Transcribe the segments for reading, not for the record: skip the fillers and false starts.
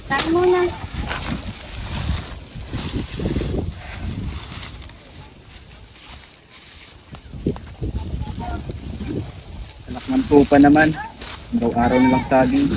Saan muna? Anak ng pupa naman. Araw-araw na lang saging.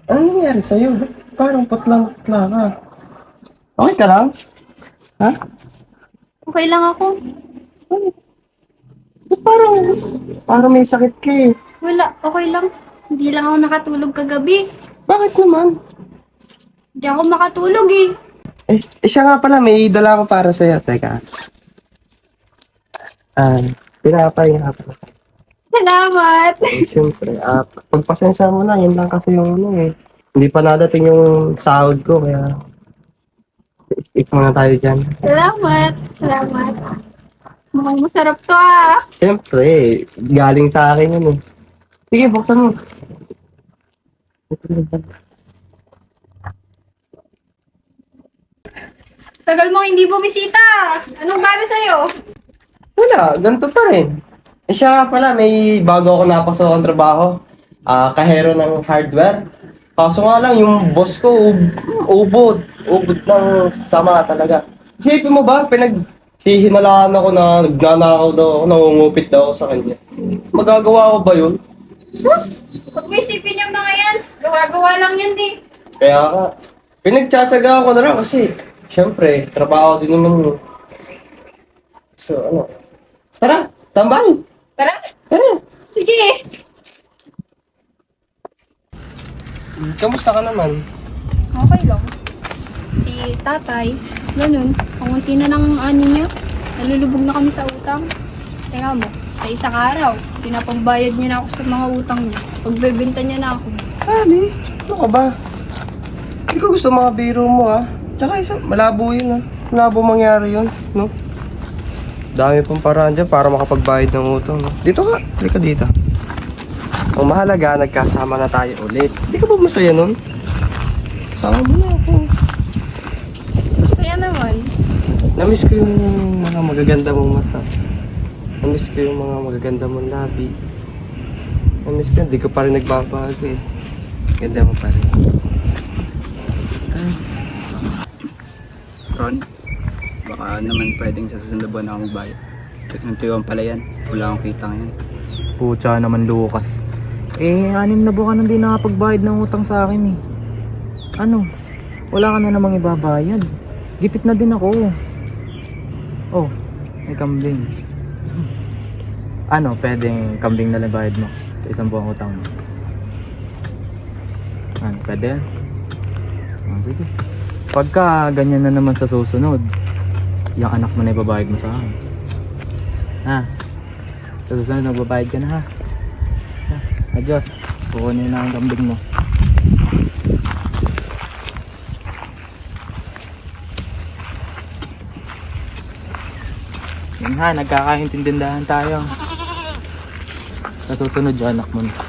Ano nangyari sa'yo? Ba't parang putlang-putla ka? Okay ka lang? Ha? Okay lang ako. Ba't parang may sakit ka eh? Wala, okay lang. Hindi lang ako nakatulog kagabi. Bakit naman? Hindi ako makatulog eh. Siya nga pala, may dala ko para sa'yo. Teka. Pinapay nga pala. Salamat. Siyempre, pagpasensya mo na, yun lang kasi yung ano eh. Hindi pa nadating yung sahod ko, kaya stick muna tayo dyan. Salamat. Salamat. Mukhang masarap to ah. Siyempre, galing sa akin yun eh. Sige, buksan mo. Tagal mo hindi bumisita. Anong bago sa'yo? Wala, ganito pa rin. Siya nga pala, may bago ako napasok ang trabaho. Kahero ng hardware. Kaso nga lang, yung boss ko, ubod. Ubod ng sama talaga. Isipin mo ba, hihinalaan ako na nagnanakaw daw ako, nangungupit daw ako sa kanya. Magagawa ko ba yun? Sus! Huwag mo isipin yung mga yan. Gawa-gawa lang yan eh. Kaya ka, pinagtsatsaga ako na lang kasi, syempre, trabaho din naman yun. So, ano? Tara, tambay! Tara. Tara! Sige. Kamusta ka naman? Okay lang. Si tatay, ganun. Kamunti na ng ani niya. Nalulubog na kami sa utang. Tingnan mo, sa isang araw, pinapambayad niya na ako sa mga utang niya. Pagbebenta niya na ako. Sali, ano ka ba? Hindi ko gusto mga biro mo ha. Tsaka malabo yun ha. Malabo mangyari yun, no? Dami pong paraan dyan para makapagbayad ng utang. No? Dito ka, halika dito. Ang mahalaga, nagkasama na tayo ulit. Hindi ka ba masaya nun? Sama mo na ako. Masaya naman. Namiss ko yung mga magaganda mong mata. Namiss ko yung mga magaganda mong labi. Namiss ko, hindi ko pa rin nagbabago eh. Ganda mo pa rin. Ay. Ron, baka naman pwedeng sa susunod na buwan ako magbayad. Nagtuyuan pala yan. Wala akong kita ngayon. Pucha naman, Lucas. 6 na buwan nang di nakapagbayad ng utang sa akin eh. Ano? Wala ka na namang ibabayad. Gipit na din ako. Oh, may kambing. Ano, pwedeng kambing na lang bayad mo sa 1 buwang utang mo? Ano, pwede yan? Oh, sige. Pagka ganyan na naman sa susunod, yung anak mo na ibabayad mo sa akin. Ha? Sa susunod, magbabayad ka na ha? Adios, kukunin na ang kambing mo. Yan ha, nagkakaintindihan tayo. Sa susunod yung anak mo na.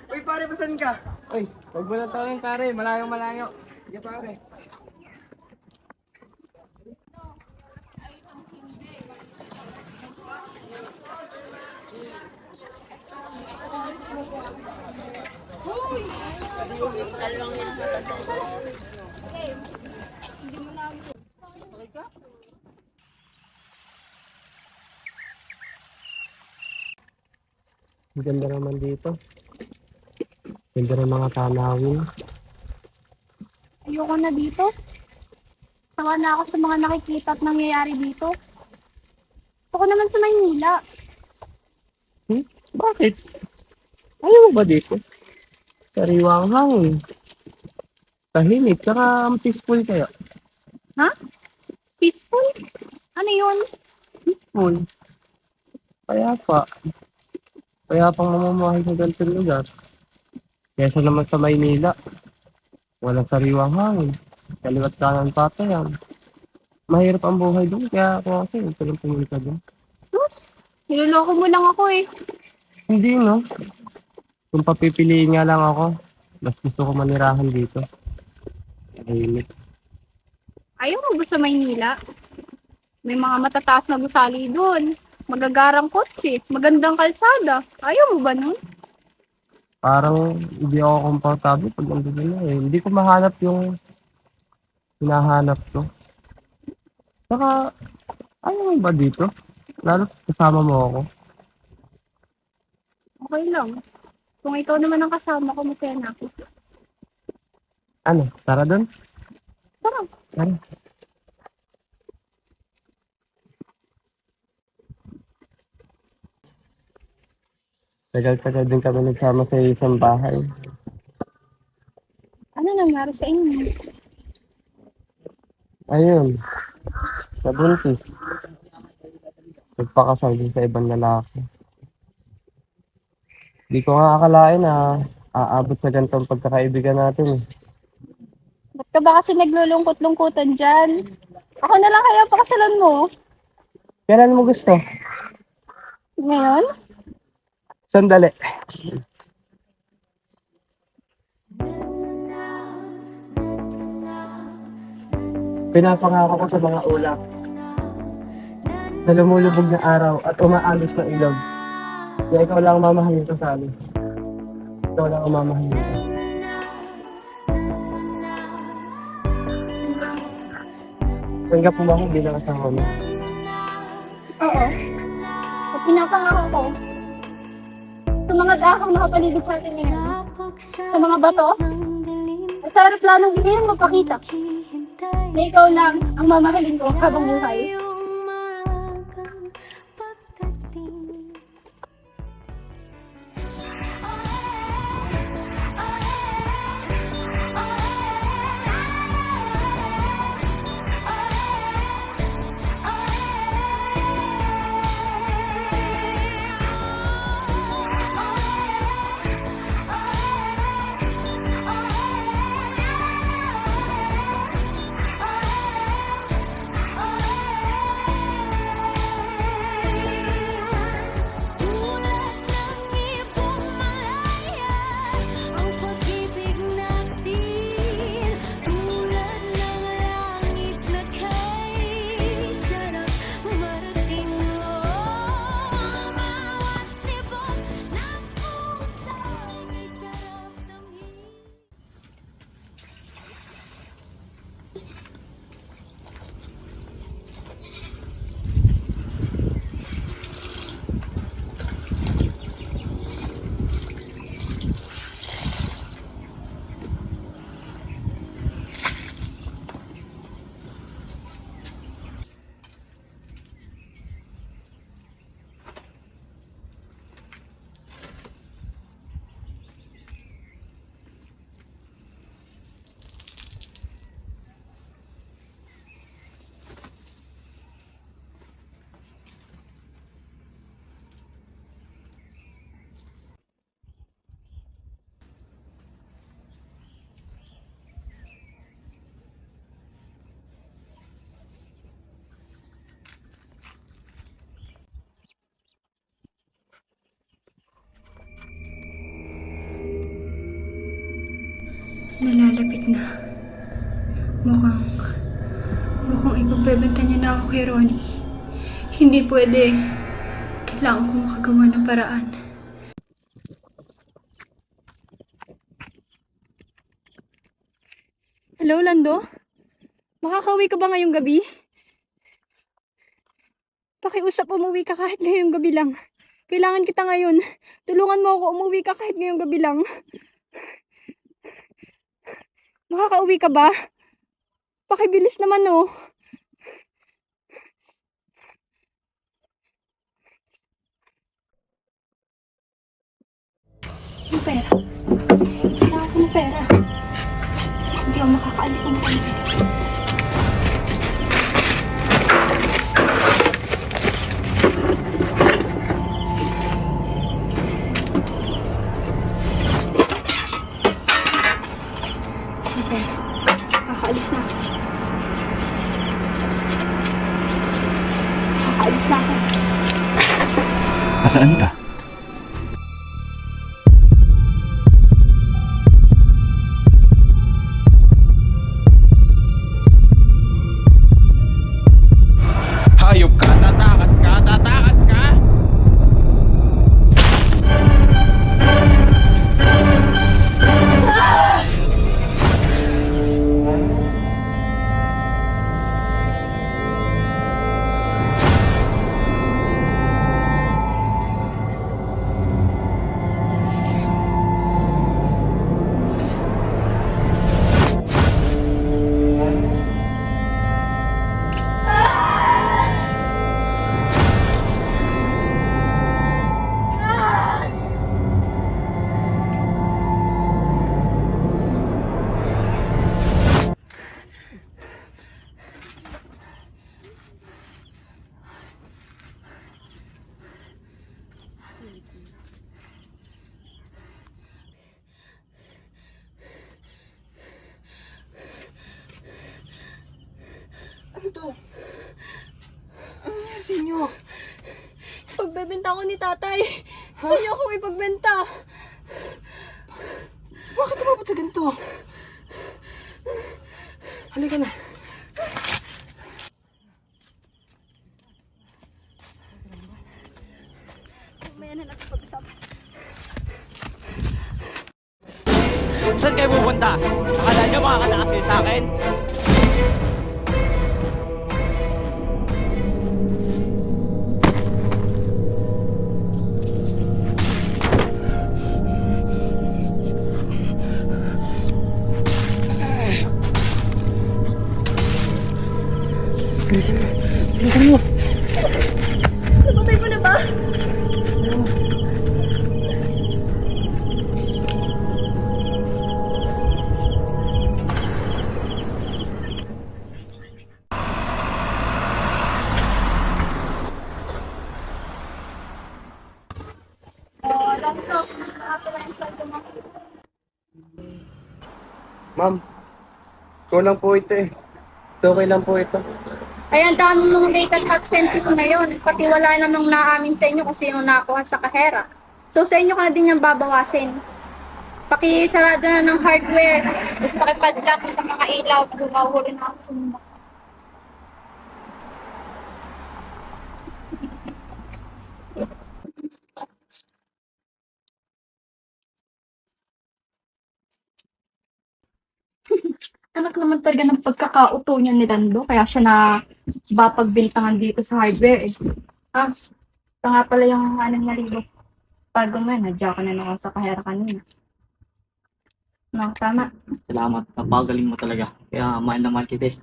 Uy, pare, basan ka? Uy, wag mo na tawagin, pare. Malayong malayo. Sige, pare. Ang ganda naman dito. Ganda ng mga tanawin. Ayoko na dito. Sawa na ako sa mga nakikita at nangyayari dito. Gusto ko naman sa Maynila. Bakit? Ayaw mo ba dito? Sariwa ang hangin. Tahimik, tsaka peaceful kaya. Ha? Peaceful? Ano yun? Peaceful. Kaya pa. Kaya pang mamamahay sa ganitong lugar. Kesa naman sa Maynila. Walang sariwang hangin. Kaliwat kanan patayan. Mahirap ang buhay doon. Kaya ako kasi ito lang pumunta doon. Sus, niloloko mo lang ako eh. Hindi no. Kung papipiliin nga lang ako, mas gusto ko manirahan dito. Tahimik. Ayaw mo ba sa Maynila? May mga matataas na gusali doon. Magagarang kotse, magandang kalsada. Ayaw mo ba nun? Parang hindi ako komportable pag nandun na eh. Hindi ko mahanap yung hinahanap ko. Saka, ayaw mo ba dito? Lalo kasama mo ako. Okay lang. Kung ikaw naman ang kasama ko, masaya na ako. Ano, tara doon? Tara. Tara. Tagal-tagal din kami nagsama sa isang bahay. Ano nangyari sa inyo? Ayun, nabuntis. Nagpakasal din sa ibang lalaki. Di ko nga akalain na aabot sa ganitong pagkakaibigan natin eh. Ba't ka ba kasi naglulungkot-lungkutan dyan? Ako na lang kaya pakasalan mo. Kailan mo gusto? Ngayon? Sandali. Pinapangako ko sa mga ulap na lumulubog na araw at umaalis na ilog. Kaya ikaw lang ang mamahalin ko sa amin. Ikaw lang ang mamahalin ko. Tanggap mo ba ako bilang asawa mo? Oo. At pinapangako ko sa mga dahong nakapaligid sa atin ngayon, sa mga bato, at sa aeroplanong bigyan magpakita na ikaw lang ang mamahalin ko habang buhay. ating tulad ng ibong malaya ang pag-ibig natin, tulad ng langit na kay sarap marating mo. Bawat tibok ng puso ay sarap damhin. Nalalapit na. Mukhang ipagbebenta niya na ako kay Ronnie. Hindi pwede. Kailangan ko makagawa ng paraan. Hello, Lando? Makakauwi ka ba ngayong gabi? Pakiusap, umuwi ka kahit ngayong gabi lang. Kailangan kita ngayon. Tulungan mo ako, umuwi ka kahit ngayong gabi lang. Makakauwi ka ba? Pakibilis naman, oh. Yung pera. Kailangan ko ng pera. Hindi ako makakaalis ng pera. Okay. Kakaalis na ako. Kakaalis na ako. Nasaan ka? Hayop ka, tatakas ka, tatakas ka! Ano to? Ano nangyari sa inyo? Pagbebenta ko ni tatay. Gusto niyo akong ipagbenta. Bakit umabot sa ganito? Halika na. Mamaya na natin pag-usapan. Saan kayo pupunta? Akala nyo makakatakas kayo sa akin? Bilisan mo. Bilisan mo. Napatay mo na ba? nga pala yung sweldo mo? Ma'am, kulang po ito eh. Okay lang po ito. Ay, ang dami mong vacant absences ngayon. Pati wala namang naamin sa inyo kung sino nakakuha sa kahera. So, sa inyo ka na din yung babawasin. Pakisarado na ng hardware. Tapos pakipadlock sa mga ilaw. Lumahuli na ako sa mga. Anak naman talaga ng pagkakauto niya ni Lando, kaya siya na pagbintangan dito sa hardware eh. Ah, ito nga pala yung 6,000. Bago nga, nadya ko na naman sa kahera kanina. No, tama. Salamat, napagaling mo talaga. Kaya mahal na mahal kita eh.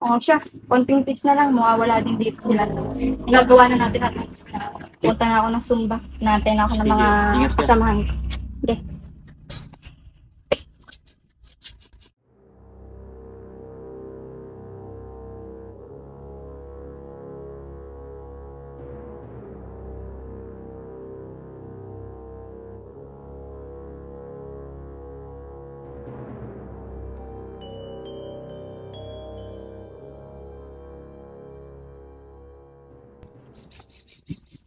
Oo siya, konting tips na lang, mawawala din dito sila. Gagawa na natin at punta na ako ng Zumba. Natin ako ng mga Sige, ingat ka. kasamahan ko. Okay.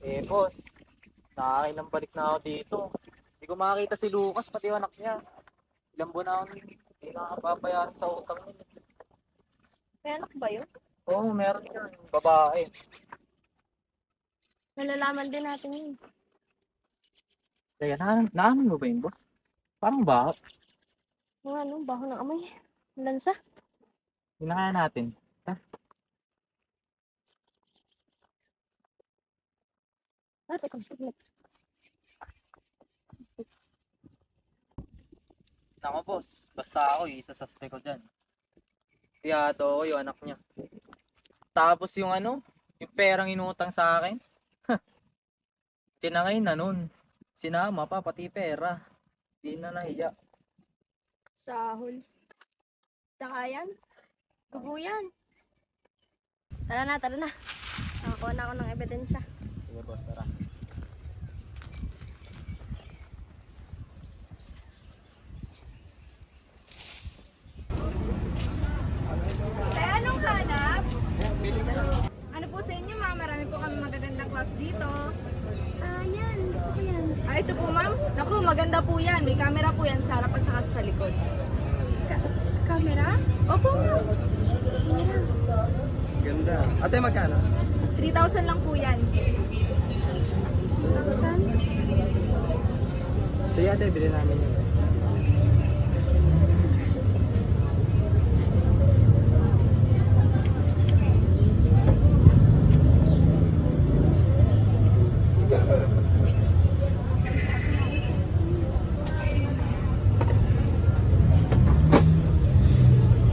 Eh, boss, nakakailang balik na ako dito. Hindi ko makakita si Lucas, pati yung anak niya. Ilang buwan na ako hindi nakakababayaran sa utang niya. May anak ba yun? Oo, meron yun. Babae. Nalalaman din natin yun. Kaya, naamin mo ba yun, boss? Parang ba? Yung ano, baho ng amoy. Lansa? Hinakaya natin. Ah, teka, saglit. Nako, boss. Basta ako, isa suspect ko dyan. Piyato ko yung anak niya. Tapos yung ano, yung perang inutang sa akin. Tinangay na nun. Sinama pa, pati pera. Di na nahiya. Sahol. Tsaka yan. Dugo yan. Tara na, tara na. Nakakuha na ako ng ebidensya. Sige, boss, tara. Tay, anong hanap? Ano po sa inyo, ma'am? Marami po kami magagandang class dito. Yan. Gusto ko yan. Ito po, ma'am. Naku, maganda po yan. May camera po yan sa harap at saka sa likod. Camera? Opo, ma'am. Ganda. Ate, magkano? 3,000 lang po yan. Sige ate, bilhin namin yun.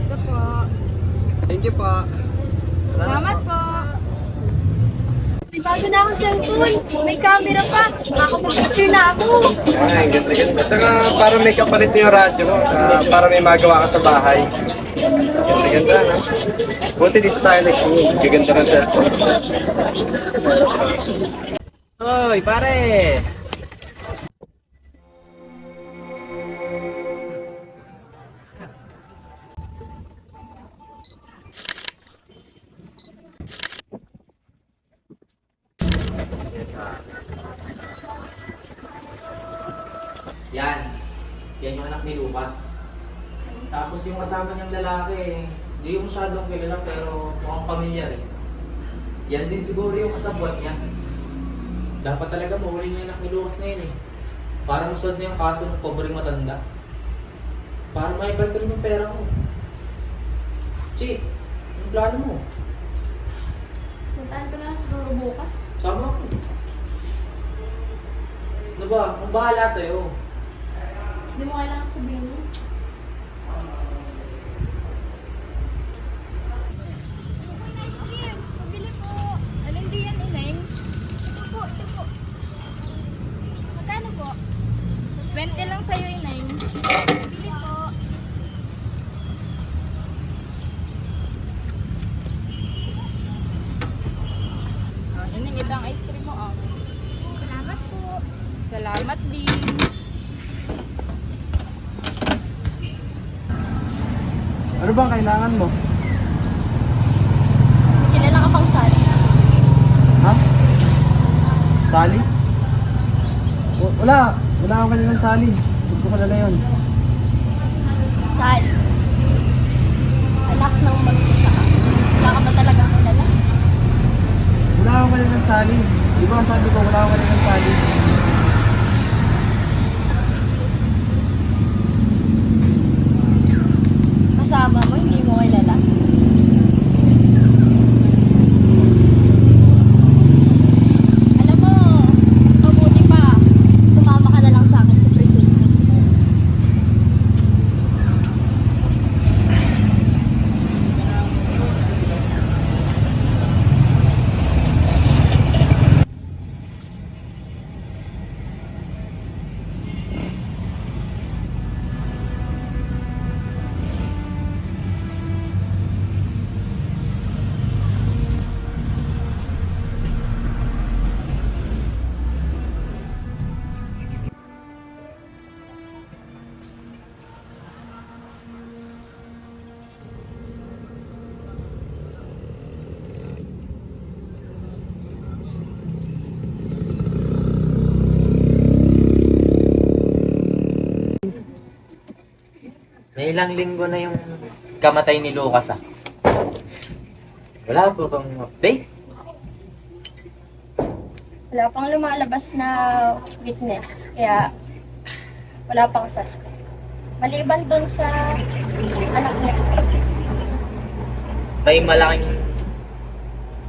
Ito po. Thank you po. Salamat po. May bago na akong cellphone. May camera pa. Makakapag-picture na ako. Ay, ganda. Saka para may kapalit yung radyo mo. Para may magawa ka sa bahay. Ganda, no? Buti dito tayo nag-shoot. Gaganda ng cellphone. Hoy, pare! Yan. Yan yung anak ni Lucas. Tapos yung kasama niyang lalaki, hindi yung masyadong kilala pero mukhang pamilyar eh. Yan din siguro yung kasabwat niya. Dapat talaga mahuli niya yung anak ni Lucas na yun eh. Para masod na yung kaso ng pobreng matanda. Para maibalik rin yung pera ko. Chief, yung plano mo? Puntahan ko na lang siguro bukas. Sama ko. Ano ba? Ang bahala sa'yo. Hindi mo kailangan sabihin yun. Pabili po. Ano hindi yan, Ineng? Ito po, ito po. Magkano po? 20 lang sa'yo, Ineng. Pabili po. Ineng, ito ang ice cream mo, oh. Salamat po. Salamat din. Ano bang kailangan mo? Kilala ka bang Sally? Ha? Sally? Wala. Wala akong kanilang Sally. Huwag ko kalala yun. Sally. Anak ng magsasaka. Wala ka ba talagang kilala? Wala akong kanilang Sally. Di ba sabi ko wala akong kanilang Sally? Kasama mo, hindi mo kilala? Alam mo, mas mabuti pa, sumama ka na lang sa akin sa presinto. May ilang linggo na yung kamatay ni Lucas ah. Wala po bang update? Wala pang lumalabas na witness, kaya wala pang suspect. Maliban dun sa anak niya. May malaking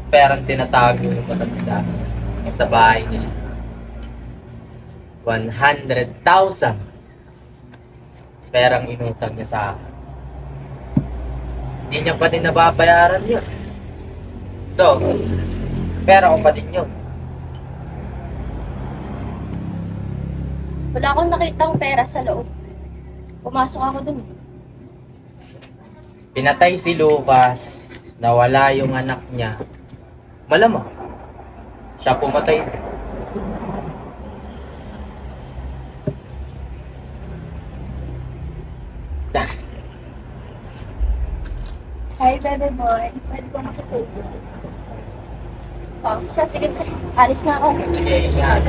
perang tinatago ng matanda sa bahay niya. 100,000 perang inutang niya sa akin. Hindi niya pa din nababayaran yun. So, pera ko pa din yun. Wala akong nakitang pera sa loob. Pumasok ako dun. Pinatay si Lucas, nawala yung anak niya. Malamang, siya pumatay. Hi, baby boy. Pwede ko makitulog. Oh, siya, sige. Alis na ako. Sige, ingat.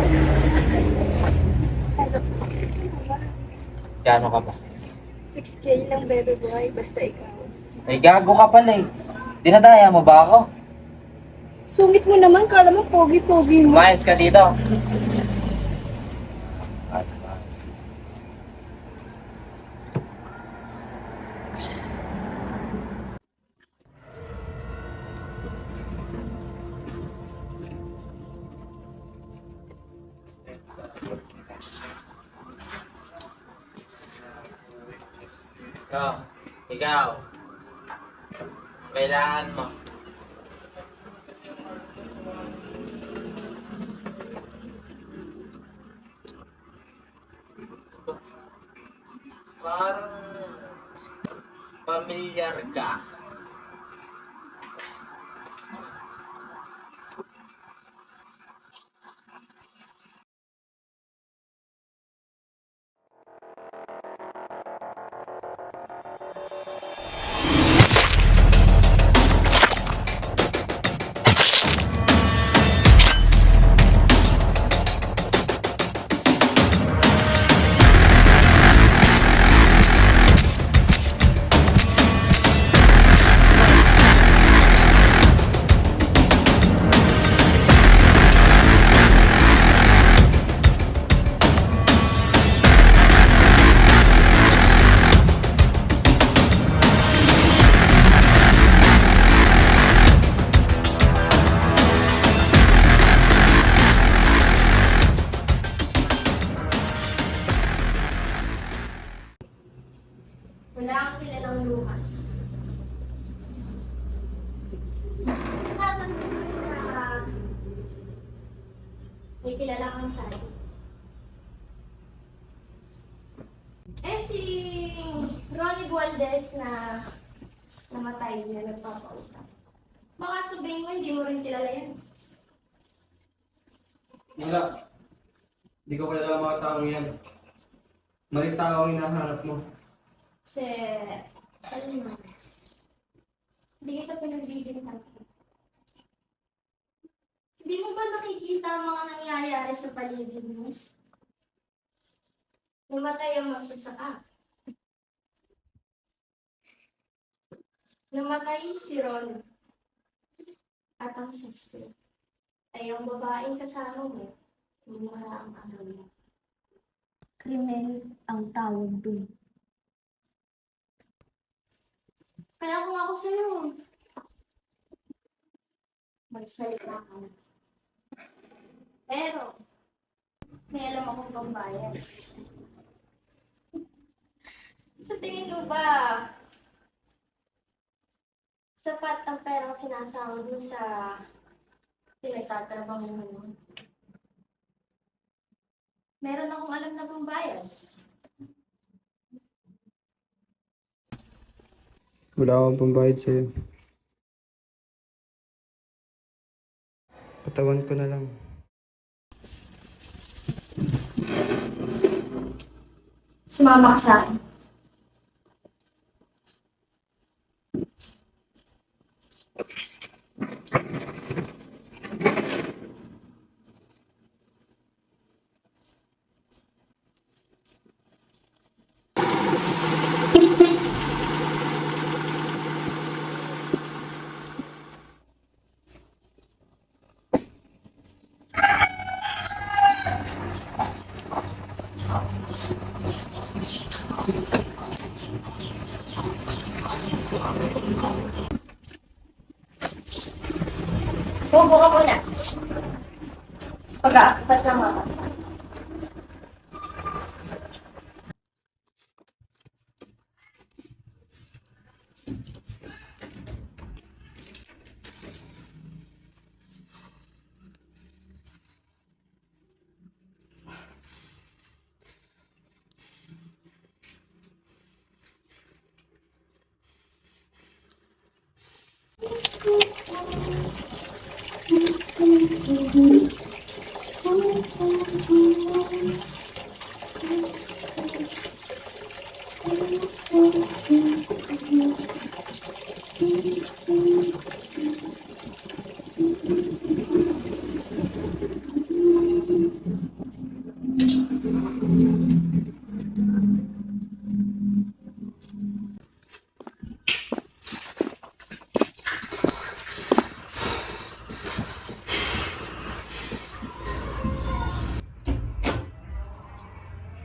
Gano'n ka ba? 6K lang, baby boy. Basta ikaw. Ay, gago ka pala eh. Dinadaya mo ba ako? Sungit mo naman. Kala mo pogi-pogi mo. Umayos ka dito. Ikaw. Kailangan mo. Parang pamilyar ka. Wala akong kilalang Lucas. Tatanong ko na may kilala kang Sally. Eh si Ronnie Gualdez na namatay na nagpapautang. Baka sabihin mo hindi mo rin kilala yan. Wala. Hindi ko kilala mga taong yan. Maling tao ang hinahanap mo. Kasi Kalma. Hindi kita pinagbibintang. Hindi mo ba nakikita ang mga nangyayari sa paligid mo? Namatay ang magsasaka. Namatay si Ron. At ang suspect ay ang babaeng kasama mo noong nakaraang araw. Krimen ang tawag dun. Kaya kung ako sa'yo, magsalita ka na. Pero, may alam akong pambayad. Sa tingin mo ba, sapat ang perang sinasahod mo sa pinagtatrabaho mo? Meron akong alam na pambayad. Wala akong pambayad sa'yo. Patawan ko na lang. Sumama ka sa akin. Huwag ka muna. Pag-aapat lang ako.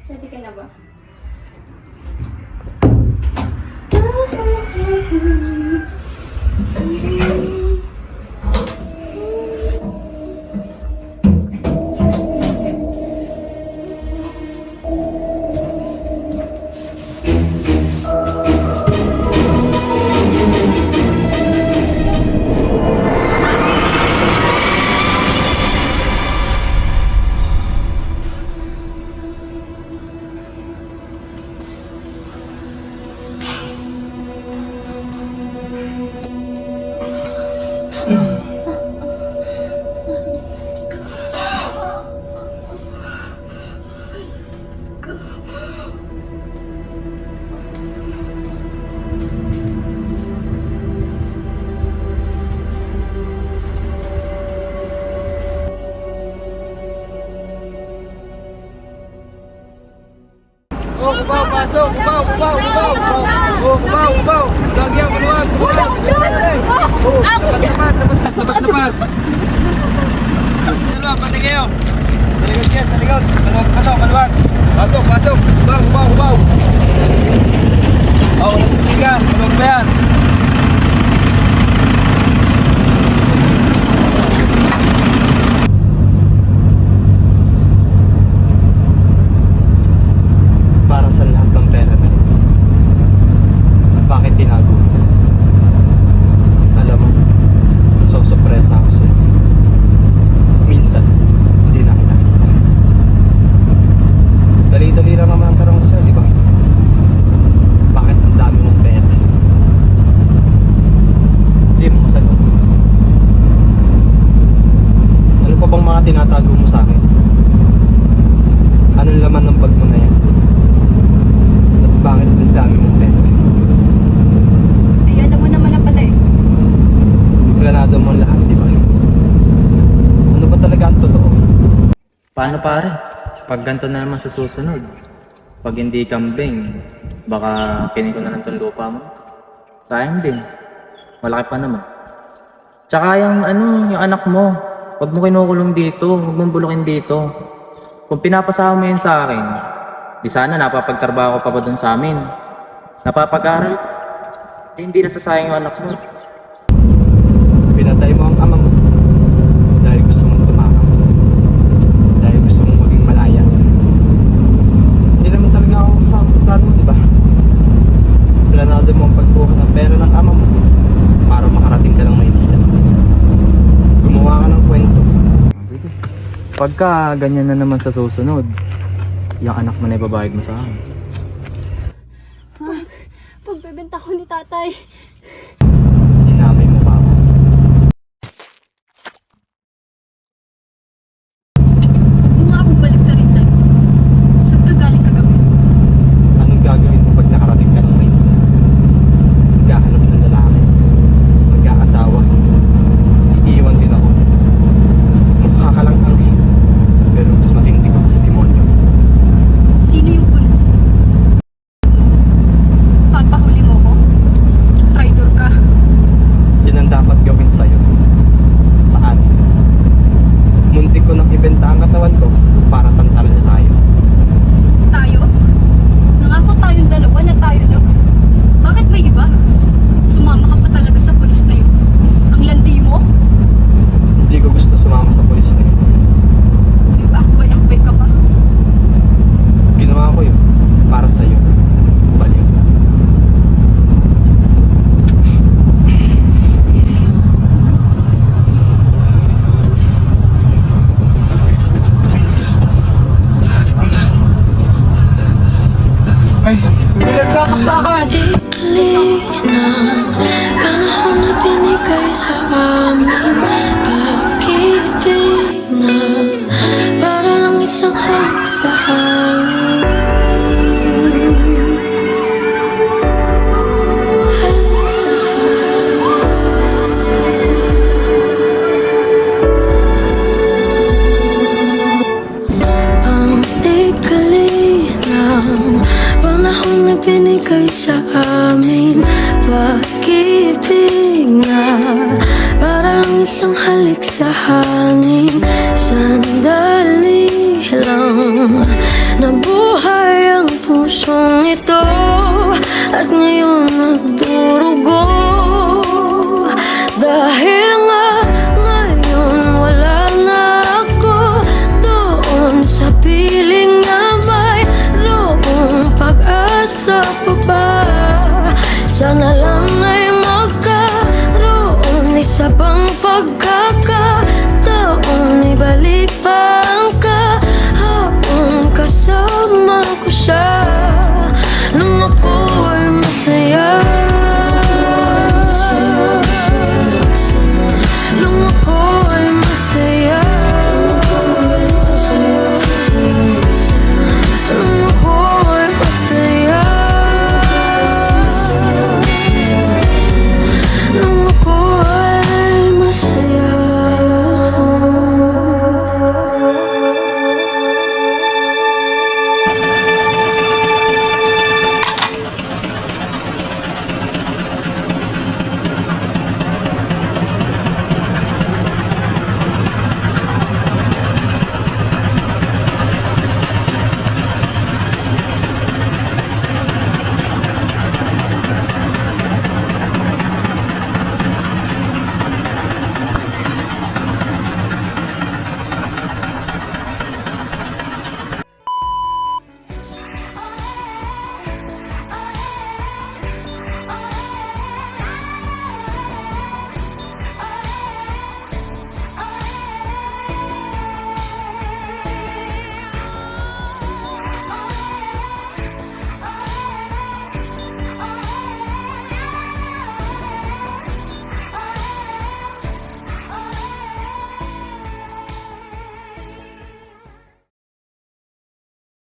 Ready ka na ba? Oh, kubaw, pasok! Kubaw, kubaw, kubaw! Oh, kubaw, kubaw! Lagi ang maluwag! Kubaw! Oh, tapat, tapat! Sino ba? Pati kayo! Sa likod kayo, sa likod! Maluwag pa to, maluwag! Pasok, pasok! Kubaw, kubaw, kubaw! Oh, nasisiga! Maluwag pa yan! Para sa lahat ng pera na yun. Bakit tinago mo? Alam mo, nasosopresa ako sa'yo. Minsan, hindi na kita kita. Dali-dali lang naman ang tarong ko sa'yo, di ba? Bakit ang dami mong pera? 'Di mo masagot. Ano pa bang mga tinatago mo sa akin? Anong laman ng bag mo na yan? At bakit ang dami mong pera? Paano pare? Pag ganito na naman sa susunod, pag hindi kambing, baka kinin ko na lang tong lupa mo. Sayang din. Malaki pa naman. Tsaka yung yung anak mo, huwag mo kinukulong dito, huwag mong bulukin dito. Kung pinapasama mo yun sa akin, di sana napapagtrabaho pa ba dun sa amin? Napapag-aral? Eh, hindi nasasayang yung anak mo. Pinatay mo ang ama mo dahil gusto mong tumakas. Dahil gusto mong maging malaya. Hindi naman talaga ako kasama sa plano mo, di ba? Planado mo ang pagkuha ng pera ng ama mo para makarating ka ng Maynila. Gumawa ka ng kwento. Pagka ganyan na naman sa susunod, yung anak mo na ibabayad mo sa akin. Pagbebenta ko ni tatay. Dinamay mo pa ako. Huwag mo nga akong baliktarin lang. Saan ka galing kagabi? Anong gagawin mo pag nakarating ka ng Maynila? Maghahanap ng lalaki. Mag-aasawa. Iiwan din ako. Mukha ka lang anghel. Pero mas matindi ka pa sa demonyo. Sino yung pulis? Papahuli mo ko? Traitor ka. Yun ang dapat gawin sa'yo. Sa atin. Muntik ko nang ibenta ang katawan ko para tantaran niya tayo. Tayo? Nangako tayong dalawa na tayo lang. Bakit may iba? Sumama ka pa talaga sa pulis na yun. Ang landi mo? Hindi ko gusto sumama sa polis na yun. Di ba akbay-akbay ka pa? Ginawa ko yun para sa'yo. Baliw. Panahon na binigay sa amin, pag-ibig na para lang isang halik sa hangin. Halik sa hangin. Ang ikli ng panahon na binigay sa amin, pag-ibig na para lang isang halik sa hangin. Sandali